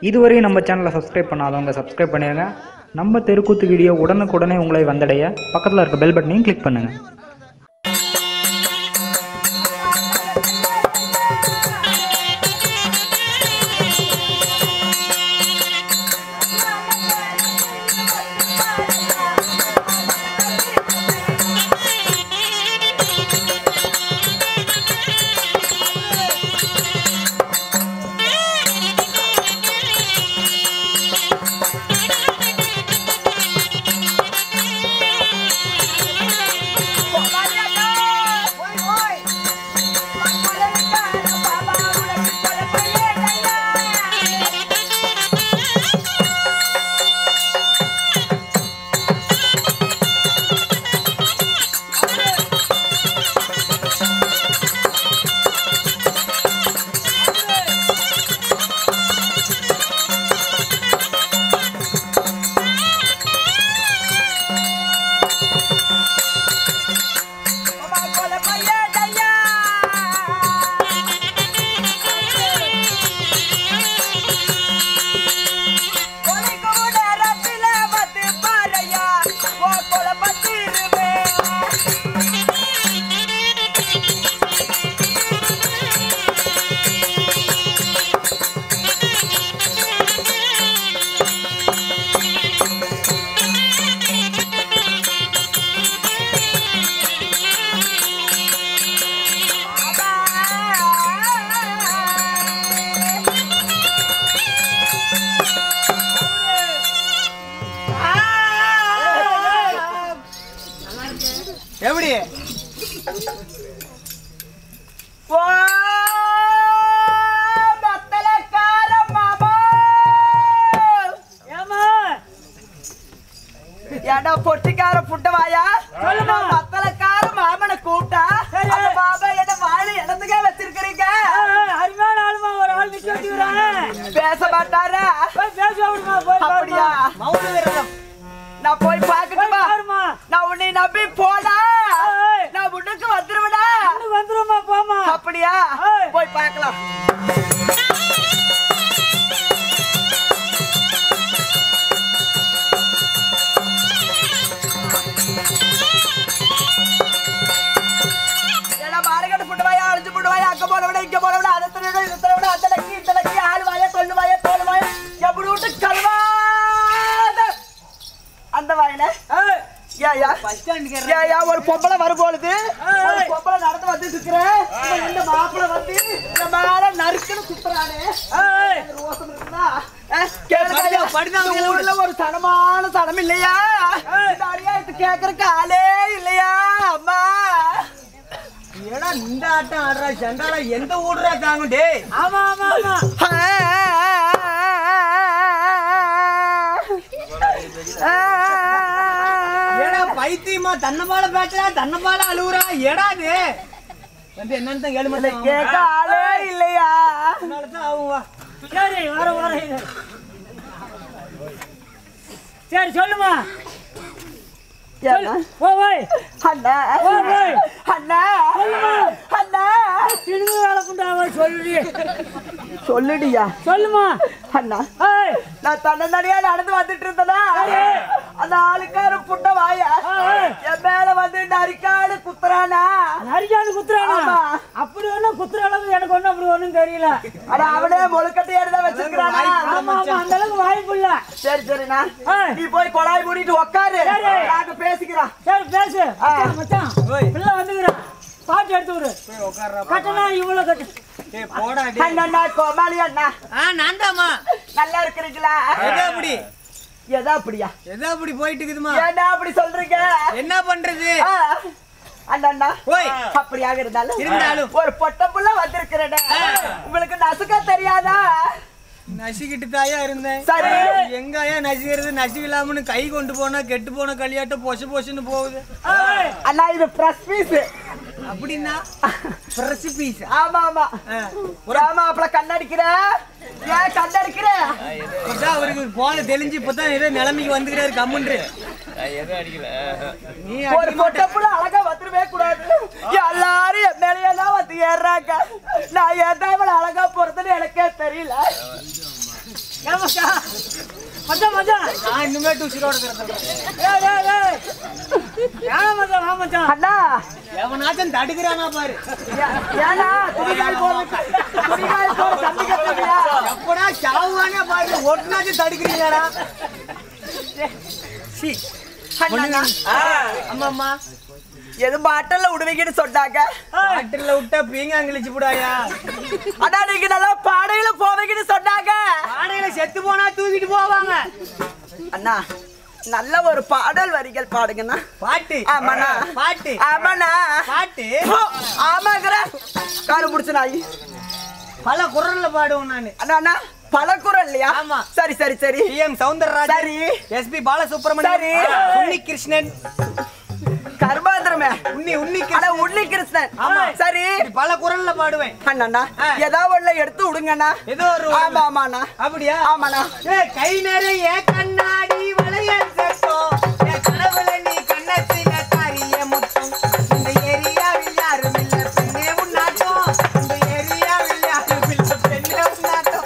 இதுவரை நம்ம சேனலை சப்ஸ்கிரைப் பண்ணாதவங்க சப்ஸ்கிரைப் பண்ணிடுங்க. நம்ம தெருக்கூத்து வீடியோ உடனுக்குடனே உங்களை வந்தடைய பக்கத்தில் இருக்க பெல் பட்டனையும் கிளிக் பண்ணுங்கள். எப்படி ஏடா பொட்டிக்கார புட்டவாயா மத்தலக்கார மாமனை கூப்பிட்டா பாபா என்ன வாழை இடத்துக்கே வச்சிருக்கிறீங்க. அருமையான ஆளுமா ஒரு ஆள் நிக்க பேச மாட்டாரா? அப்படியா? நான் போய் பாக்கட்டுமா? நான் உன்னை நம்பி போடா, நான் உனக்கு வந்துருவடா. வந்துருமா போமா. அப்படியா? போய் பார்க்கலாம். ஏடா மாரகட்ட புட்டவாயா, அழிஞ்சு புட்டவாயா, அங்க போன விட இங்க போன விட அதை திருட இதை திருட அந்த லக்கி இந்த லக்கி ஆளுவாயா கொல்லுவாயா தோலுவாயா எப்படி விட்டு கல்வாத அந்த வாயில ஒரு பொம்பளை வரும்பொழுது ஒரு பொம்பளை நடந்து வந்து இருக்கிறேன். இந்த மாப்பிளை வந்து இந்த மேல நறுக்குன்னு சுத்துறானே ரோசம் இருக்குதா? ஊர்ல ஒரு சனமான சனம் இல்லையா? அடியாயத்து கேக்குறக்கு ஆளே இல்லையா? அம்மா ஏடா இந்த ஆட்டம் ஆடுறா சண்டால எந்த ஊடுறா தாங்குடே? ஆமா ஆமா ஏடா பைத்தியமா தன்னபால பேட்டா தன்னபால அழுவுறா ஏடாது வந்து என்னன்னு கேளு மட்டும் கேட்க ஆளே இல்லையா? அதனாலதான் ஆகுவா. சரி வர வர சரி சொல்லுமா. சொல்லுடியா சொல்லுமா அண்ணா. நான் தன்னந்தனியா நடந்து வந்துட்டு இருந்தேனா அந்த ஆளுக்கார புட்ட வாயா என் மேல வந்து நரிக்காடு குத்துறானா? நரிக்காடு குத்துறானா? அப்படி ஒண்ணும் குத்துற அளவு எனக்கு ஒண்ணும் அப்படி ஒண்ணும் தெரியல. ஆனா அவனே முழுக்கட்டை எடுத்து வச்சிருக்கானா? ஆமா ஆமா அந்த அளவுக்கு வாய்ப்பு இல்ல. சரி சரிண்ணா நீ போய் கொடாய் மூடிட்டு உட்காரு, நாங்க பேசிக்கிறோம். சரி பேசு மச்சான். பிள்ளை வந்துக்கிறேன் பாட்டு எடுத்து விடு. கட்டணா இவ்வளவு கட்டு போடா அண்ணா கோமாளி அண்ணா. நான்தாமா. நல்லா இருக்கிறீங்களா? அப்படி எதா அப்படியா? எதா அப்படி போயிட்டு இருக்குதுமா? ஏன்னா அப்படி சொல்றீங்க? என்ன பண்றது அண்ணா அப்படியாக இருந்தாலும் ஒரு பொட்ட புள்ள வந்திருக்கிறேன். உங்களுக்கு நசுக்க தெரியாதா? நசிக்கிட்டு தாயா இருந்தேன். சரி எங்காயா நசிக்கிறது? நசிக்கலாம்னு கை கொண்டு போனா கெட்டு போன களியாட்ட பொசு பொசுன்னு போகுது. அண்ணா இது பிரஸ் பீஸ். அப்படின்னா பிரஸ் பீஸ்? ஆமா ஆமா ஆமா. அப்பல கண்ணடிக்கிற ஏன் கண்ணடிக்கிற? அவருக்கு போன தெளிஞ்சு இப்பதான் ஏதோ நிலைமைக்கு வந்துக்கிறாரு கம்முன்று. ஒரு பொட்டப்புல அழகா வந்துருவே கூடாது. எல்லாரும் என் மேலையெல்லாம் வந்து ஏறாங்க. நான் ஏன் அழகா போறதுன்னு எனக்கே தெரியல. ஏன் மச்சான் மச்சான் மச்சான் நான் இன்னுமே உசிரோட இருக்கிறேன். ஏய் ஏய் ஏய் ஏன் மச்சான் வா மச்சான் அண்ணா எவனாச்சும் தடுக்கிறானா பாரு. ஏனா துணிகாய் போற தம்பி கட்டறியா எப்படா சாவுவானே பாரு. ஒட்டுனாச்சும் தடுக்கிறீங்கடா. சி அண்ணா அம்மா எது பாட்டல்ல உடுவீங்கன்னு சொன்னாங்க. பாட்டில விட்டா பீங்க கிழிச்சு போடாயா. அண்ணா நீங்க நல்லா பாடையில போவீங்கன்னு சொன்னாங்க. பாடையில செத்து போனா தூக்கிட்டு போவாங்க. அண்ணா நல்ல ஒரு பாடல் வரிகள் பாடுங்கண்ணா. பாட்டு ஆமாண்ணா பாட்டு ஆமாண்ணா பாட்டு ஆமாங்கிற காரு முடிச்சு நாய் பல குரல்ல பாடுவோம் நானு. அண்ணா அண்ணா பல குரல் இல்லையா? ஆமா. சரி சரி சரி PM சௌந்தரராஜன், சரி. SP பாலசுப்ரமணியம், சரி. உன்னி கிருஷ்ணன், கர்மாந்திரமே உன்னி அண்ணா உன்னி கிருஷ்ணன். ஆமா. சரி இப்படி பல குரல்ல பாடுவேன். அண்ணா ஏதாவது ஒண்ணு எடுத்து விடுங்கண்ணா. ஏதோ ஒரு ஆமா ஆமாண்ணா அப்படியா? ஆமாண்ணா. கை நிறைய கண்ணாடி வளையல் சட்டம், என் கனவுல நீ கண்ணத்தில காரிய முத்தம். இந்த ஏரியாவில் யாரும் இல்ல பெண்ணே உன்னாட்டம். இந்த ஏரியாவில் யாரும் இல்ல பெண்ணே உன்னாட்டம்.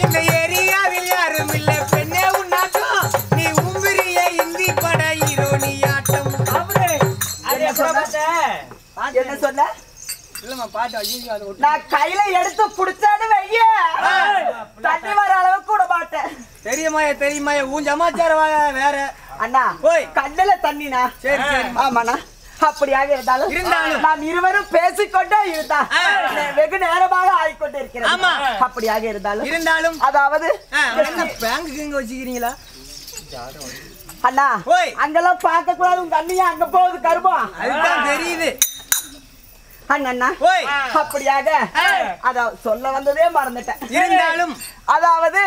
இந்த ஏரியாவில் யாரும் இல்ல பெண்ணே உன்னாட்டம். நீ உம்பிரிய இந்தி பட ஹீரோனியாட்டம். என்ன சொன்ன? இல்லம்மா பாட்டு ஐயோ அது ஒட்டு. நான் கையில எடுத்து புடிச்சாடு வைய தண்ணி வர அளவுக்கு கூட மாட்டேன். தெரியுமா உன் சமாச்சாரம் வேற. அண்ணா ஓய். கண்ணுல தண்ணினா. சரி சரி ஆமாண்ணா அப்படியாக இருந்தாலும் நாம் இருவரும் பேசிக்கொண்டே இருந்தா வெகு நேரமாக ஆகிக்கொண்டே இருக்கிறது. ஆமா. அப்படியாக இருந்தாலும் அதாவது என்ன பேங்குக்கு இங்க வச்சுக்கிறீங்களா? அண்ணா ஓய். அங்கெல்லாம் பார்க்க கூடாது. உங்க அண்ணியா அங்க போகுது கருப்பம். அதுதான் தெரியுது. அண்ணா ஓய். அப்படியாக அதாவது சொல்ல வந்ததே மறந்துட்டேன். இருந்தாலும் அதாவது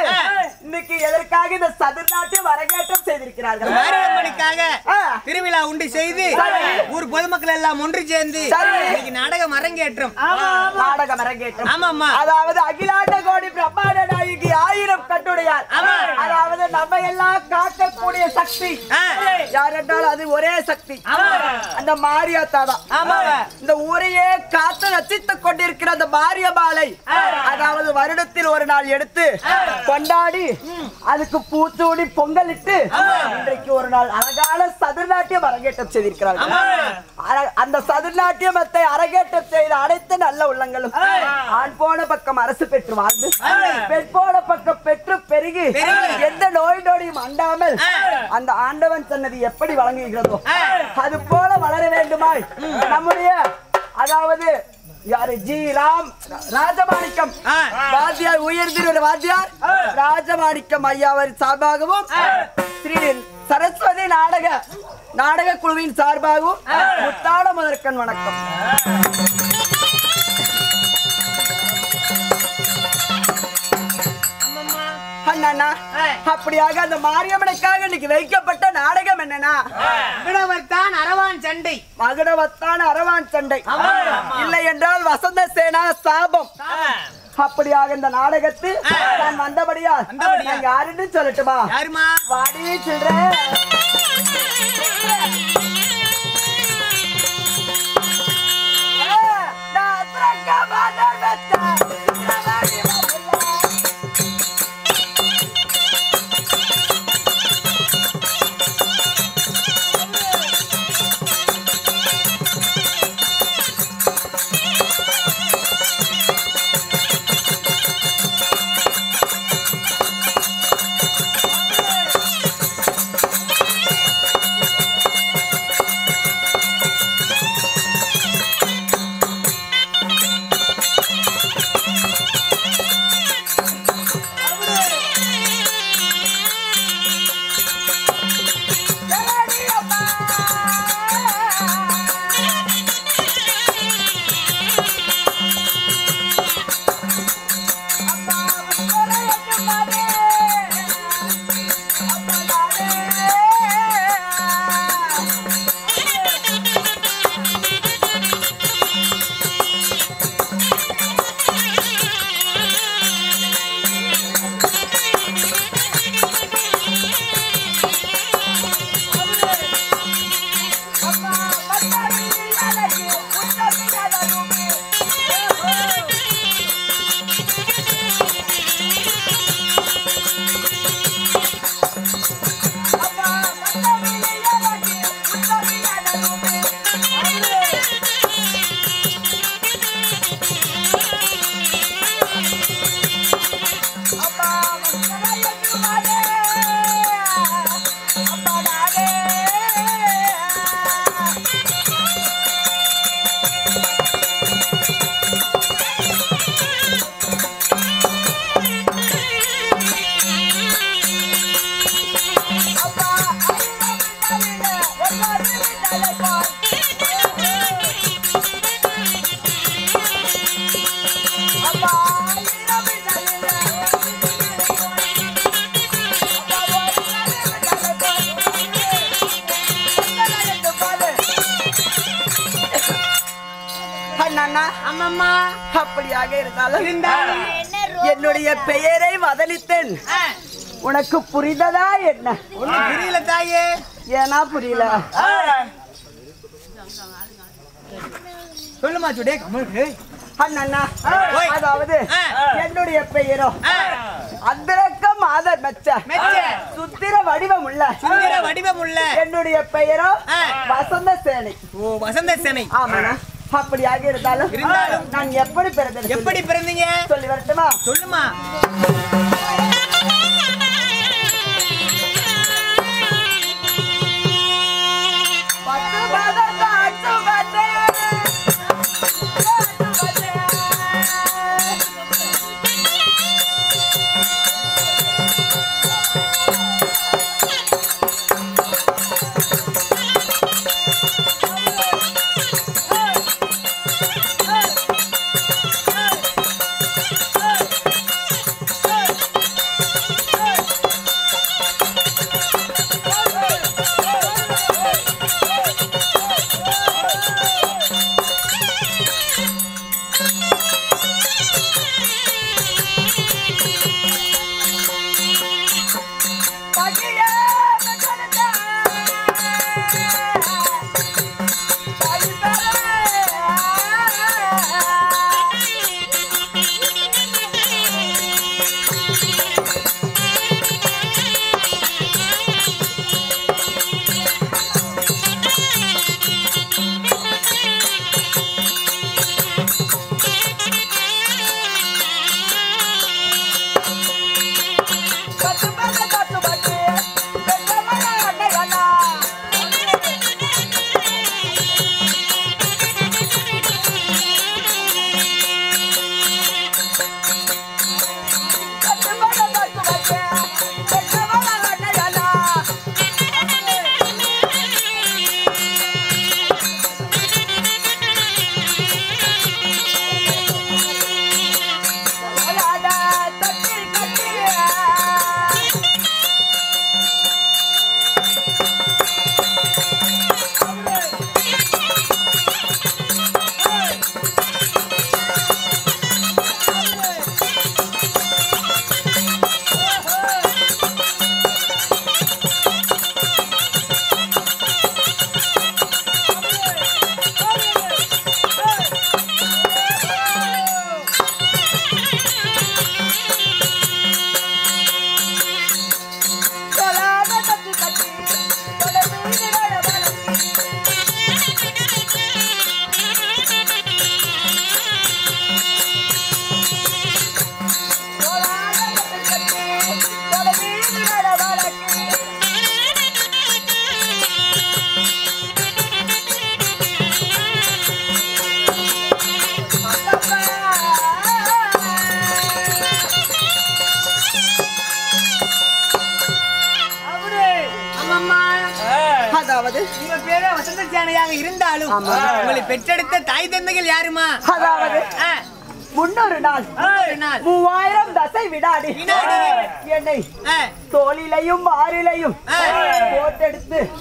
இன்னைக்கு எதற்காக இந்த சதுர்நாட்டியம் அரங்கேற்றம் செய்திருக்கிறார்கள்? மாரியம்மனுக்காக ஆ. திருவிழா உண்டு செய்து ஊர் பொதுமக்கள் எல்லாம் ஒன்று சேர்ந்து சரி. இன்னைக்கு நாடகம் அரங்கேற்றம். நாடகம் அரங்கேற்றம். ஆமாம்மா. அதாவது அகிலாண்ட கோடி பிரம்மாண்ட நாயகி 1000 கட்டுடையார். ஆமா. அதாவது நம்ம எல்லாம் காக்கக்கூடிய சக்தி ஆ. யார் என்றால் அது ஒரே சக்தி அந்த மாரியாத்தா தான். ஆமாவா. இந்த ஊரையே காத்து ரசித்துக் கொண்டிருக்கிற அந்த மாரியம்மாளை அதாவது வருடத்தில் ஒரு நாள் எடுத்து கொண்டாடி அதுக்கு பூச்சூடி பொங்கலிட்டு இன்றைக்கு ஒரு நாள் அழகான சதுர்நாட்டியம் அரங்கேற்றம் செய்திருக்கிறார்கள். அந்த சதுர்நாட்டியத்தை அரங்கேற்றம் செய்த அனைத்து நல்ல உள்ளங்களும் ஆண் போன பக்கம் அரசு பெற்று வாழ்ந்து பெண் போன பக்கம் பெற்று பெருகி எந்த நோய் நொடியும் அண்டாமல் அந்த ஆண்டவன் சன்னதி எப்படி வழங்குகிறதோ அது போல வளர வேண்டுமாய் நம்முடைய அதாவது யாரு ஜி ராம் ராஜமாணிக்கம் வாத்தியார் உயர்திரு வாத்தியார் ராஜமாணிக்கம் ஐயாவர் சார்பாகவும் ஸ்ரீ சரஸ்வதி நாடக குழுவின் சார்பாகவும் முத்தாட முதற்கண் வணக்கம். அண்ணா அப்படியாக அந்த மாரியம்மனுக்காக இன்னைக்கு வைக்கப்பட்ட நாடகம் என்னன்னா மகுடவத்தான் அரவான் சண்டை. மகுடவத்தான் அரவான் சண்டை இல்லை என்றால் வசந்த சேனா சாபம். அப்படியாக இந்த நாடகத்தில் நான் வந்தபடியா நான் யாருன்னு சொல்லட்டுமா? யாருமா? வாடி சொல்றேன். அண்ணா அம்மம்மா அப்படியாக இருந்தாலும் இருந்தாலும் என்னுடைய பெயரை வதலித்தேன் உனக்கு புரிந்ததா என்ன? ஒண்ணு புரியல தாயே. ஏனா புரியல? சொல்லுமா சுடே கமலுக்கு. அண்ணா அதாவது என்னுடைய பெயரோ அந்தரக்க மாத மெச்ச சுத்திர வடிவம் உள்ள என்னுடைய பெயரோ வசந்த சேனை. ஓ வசந்த சேனை. ஆமாண்ணா. அப்படியாக இருந்தாலும் நான் எப்படி பிறந்தேன்? எப்படி பிறந்தீங்க சொல்லி வரட்டுமா? சொல்லுமா. உங்க பேரே வசந்த சேனையாக இருந்தாலும் உங்களை பெற்றெடுத்த தாய் தந்தைகள் யாருமா? அதாவது முன்னொரு நாள் 3000 தசை விடாடி என்னை தோளிலையும் மாறிலையும்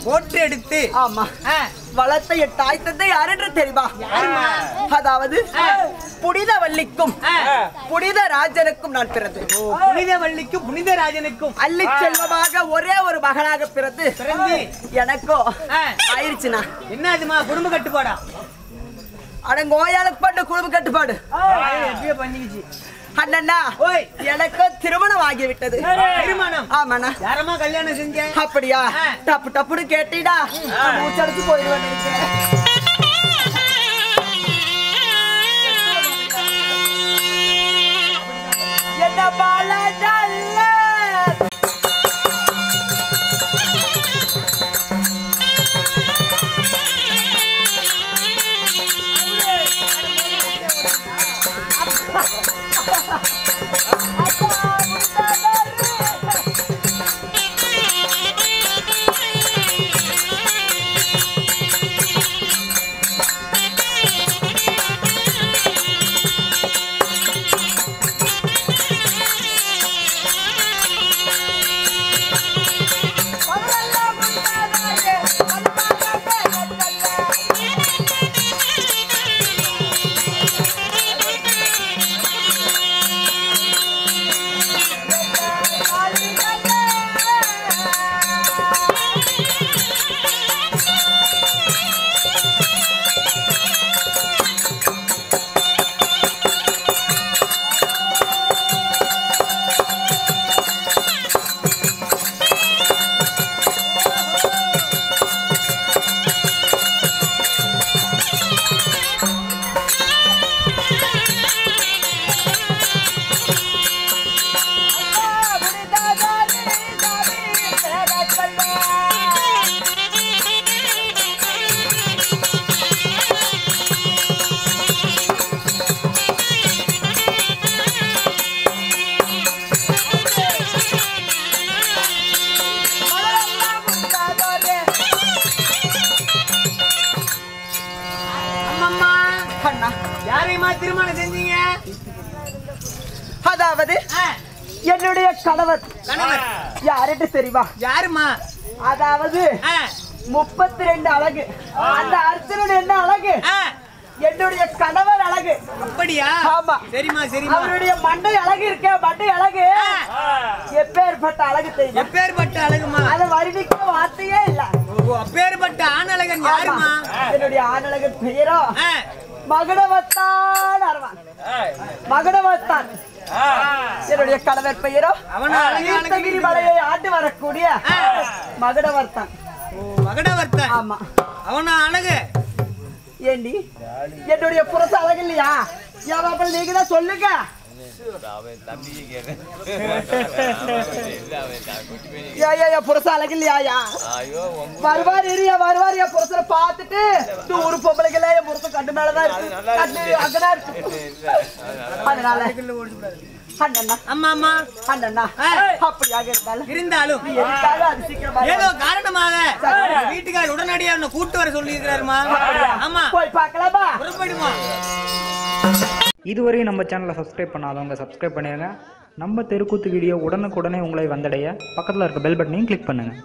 போட்டெடுத்து ஆமா வளர்த்த என் தாய் தந்தை யாரென்று தெரியுமா? அதாவது புனித வள்ளிக்கும் புனித ராஜனுக்கும் நான் பிறந்தேன். புனித வள்ளிக்கும் புனித ராஜனுக்கும் அள்ளி செல்வமாக ஒரே ஒரு மகனாக பிறந்து எனக்கோ ஆயிடுச்சுனா என்னதுமா குடும்ப கட்டுப்பாடா? அடங்கோயாளுக்கு பண்ண குடும்ப கட்டுப்பாடு எப்படியோ பண்ணிக்கிச்சு. அண்ணா எனக்கு திருமணம் ஆகிவிட்டது. திருமணம்? ஆமாண்ணா. யாரமா கல்யாணம் செஞ்ச? அப்படியா? டப்பு டப்புன்னு கேட்டீடா மூச்சடிச்சு போயிடுவேன். என்ன பால அண்ணா யாரையுமா திருமணம் செஞ்சீங்க? அதாவது என்னுடைய கணவர் யாருன்னு தெரியுமா? யாருமா? அதாவது 32 அழகு. அந்த அர்ஜுனன் என்ன அழகு? என்னுடைய கணவர் அழகு. அப்படியா? ஆமா. சரிமா சரிமா. அவருடைய மண்டை அழகு இருக்க, மண்டை அழகு எப்பேற்பட்ட அழகு தெரியும்? எப்பேற்பட்ட அழகுமா? அதை வர்ணிக்க வார்த்தையே இல்ல. அப்பேற்பட்ட ஆணழகன் யாருமா? என்னுடைய ஆணழகன் பெயரோ மகுடவத்தான். மகுடவத்தான். என்னுடைய கணவர் பெயரோ தீர்த்தகிரி மலையை ஆண்டு வரக்கூடிய மகுடவர்த்தன். மகுடவர்த்தன். ஆமா. அவனா அழகு? ஏண்டி என்னுடைய புருஷ அழகு இல்லையா? ஏன் நீங்க தான் சொல்லுங்க. புருஷ அழகு இல்லையா? வருவார் எரியா வருவார். என் புருஷனை பார்த்துட்டு ஒரு பொம்பளைகள என் புருஷன் கண்டு மேலதான் இருக்கு, அங்கதான் இருக்கு. அதனால இருந்தாலும் ஏதோ காரணமாக வீட்டுக்காரர் உடனடியா கூட்டு வர சொல்லி இருக்கிறாருமா. ஆமா போய் பார்க்கலாமா? இதுவரை நம்ம சேனலை சப்ஸ்கிரைப் பண்ணாதவங்க சப்ஸ்கிரைப் பண்ணிடுங்க. நம்ம தெருக்கூத்து வீடியோ உடனுக்குடனே உங்களை வந்தடைய பக்கத்தில் இருக்க பெல் பட்டனையும் கிளிக் பண்ணுங்கள்.